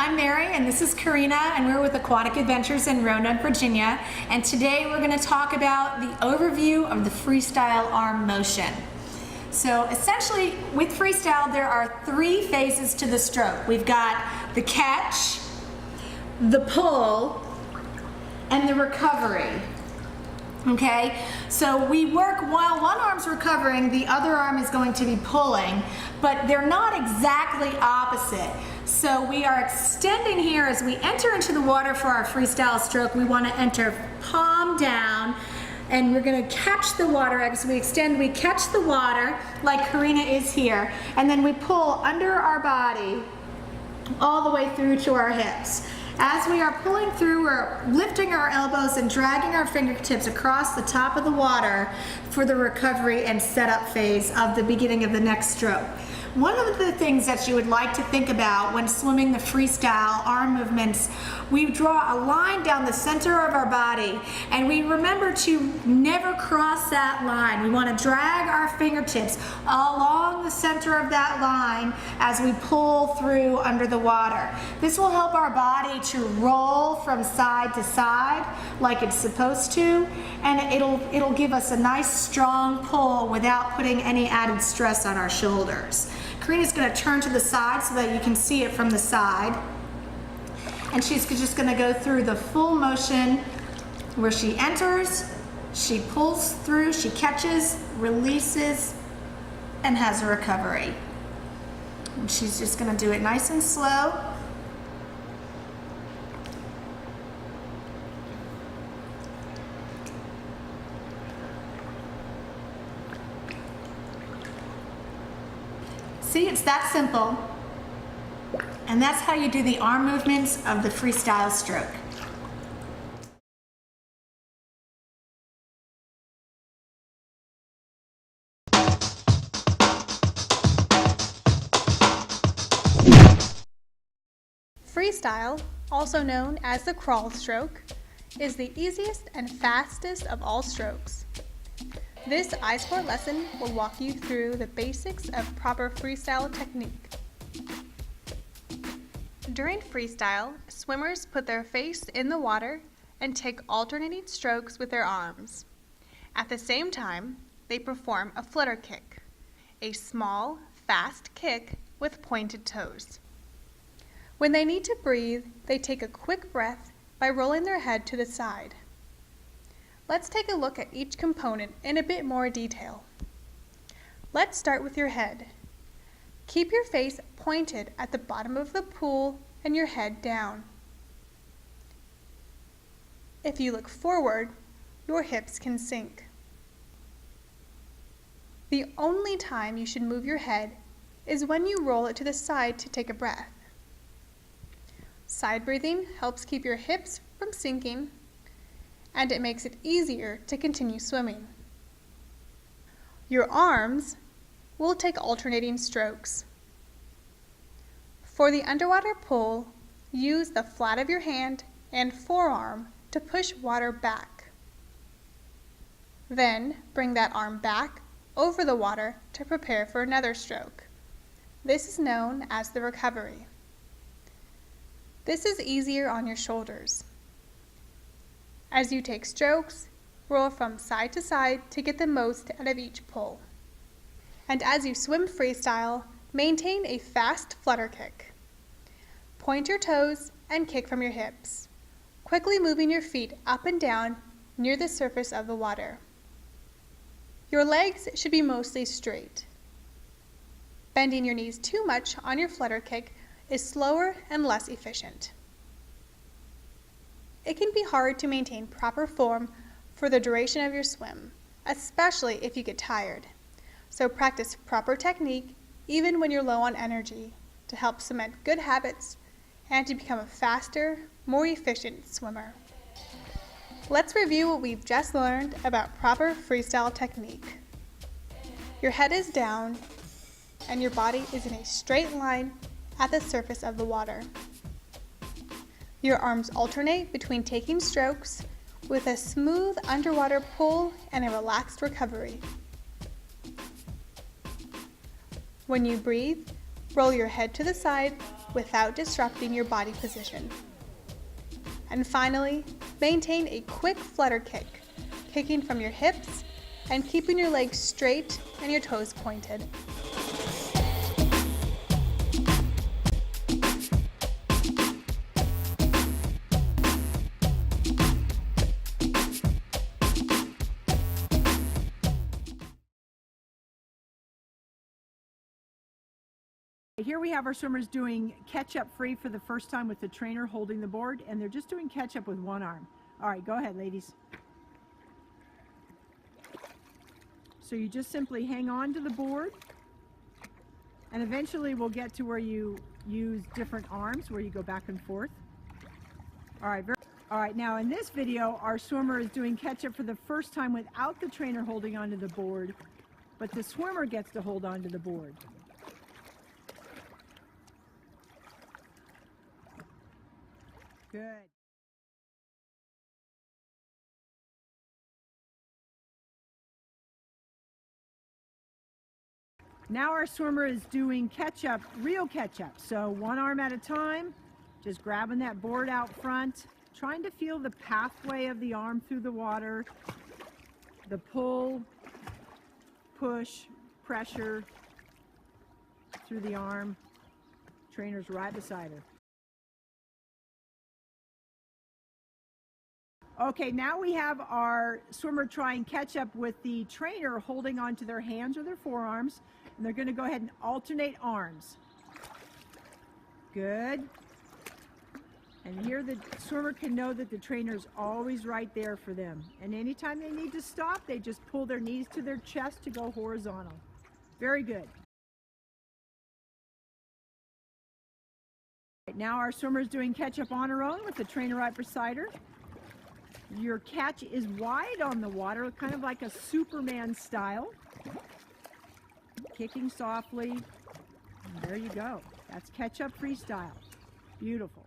I'm Mary and this is Karina and we're with Aquatic Adventures in Roanoke, Virginia, and today we're going to talk about the overview of the Freestyle Arm Motion. So essentially with freestyle there are three phases to the stroke. We've got the catch, the pull, and the recovery. Okay, so we work while one arm's recovering, the other arm is going to be pulling, but they're not exactly opposite. So we are extending here as we enter into the water for our freestyle stroke. We want to enter palm down and we're going to catch the water. As we extend, we catch the water like Karina is here, and then we pull under our body all the way through to our hips. As we are pulling through, we're lifting our elbows and dragging our fingertips across the top of the water for the recovery and setup phase of the beginning of the next stroke. One of the things that you would like to think about when swimming the freestyle arm movements, we draw a line down the center of our body and we remember to never cross that line. We want to drag our fingertips along the center of that line as we pull through under the water. This will help our body to roll from side to side like it's supposed to, and it'll give us a nice strong pull without putting any added stress on our shoulders. Karina's going to turn to the side so that you can see it from the side. And she's just going to go through the full motion where she enters, she pulls through, she catches, releases, and has a recovery. And she's just going to do it nice and slow. See, it's that simple. And that's how you do the arm movements of the freestyle stroke. Freestyle, also known as the crawl stroke, is the easiest and fastest of all strokes. This iSport lesson will walk you through the basics of proper freestyle technique. During freestyle, swimmers put their face in the water and take alternating strokes with their arms. At the same time, they perform a flutter kick, a small, fast kick with pointed toes. When they need to breathe, they take a quick breath by rolling their head to the side. Let's take a look at each component in a bit more detail. Let's start with your head. Keep your face pointed at the bottom of the pool and your head down. If you look forward, your hips can sink. The only time you should move your head is when you roll it to the side to take a breath. Side breathing helps keep your hips from sinking, and it makes it easier to continue swimming. Your arms will take alternating strokes. For the underwater pull, use the flat of your hand and forearm to push water back. Then bring that arm back over the water to prepare for another stroke. This is known as the recovery. This is easier on your shoulders. As you take strokes, roll from side to side to get the most out of each pull. And as you swim freestyle, maintain a fast flutter kick. Point your toes and kick from your hips, quickly moving your feet up and down near the surface of the water. Your legs should be mostly straight. Bending your knees too much on your flutter kick is slower and less efficient. It can be hard to maintain proper form for the duration of your swim, especially if you get tired. So practice proper technique even when you're low on energy to help cement good habits and to become a faster, more efficient swimmer. Let's review what we've just learned about proper freestyle technique. Your head is down and your body is in a straight line at the surface of the water. Your arms alternate between taking strokes with a smooth underwater pull and a relaxed recovery. When you breathe, Roll your head to the side without disrupting your body position. And finally, maintain a quick flutter kick, kicking from your hips and keeping your legs straight and your toes pointed. Here we have our swimmers doing catch-up free for the first time with the trainer holding the board, and they're just doing catch-up with one arm. All right, go ahead, ladies. So you just simply hang on to the board, and eventually we'll get to where you use different arms, where you go back and forth. All right, now in this video, our swimmer is doing catch-up for the first time without the trainer holding onto the board, but the swimmer gets to hold onto the board. Good. Now our swimmer is doing catch-up, real catch-up. So one arm at a time, just grabbing that board out front, trying to feel the pathway of the arm through the water, the pull, push, pressure through the arm. Trainer's right beside her. Okay, now we have our swimmer trying catch-up with the trainer holding onto their hands or their forearms, and they're going to go ahead and alternate arms. Good. And here the swimmer can know that the trainer's always right there for them. And anytime they need to stop, they just pull their knees to their chest to go horizontal. Very good. Now our swimmer is doing catch-up on her own with the trainer right beside her. Your catch is wide on the water, kind of like a Superman style. Kicking softly. And there you go. That's catch-up freestyle. Beautiful.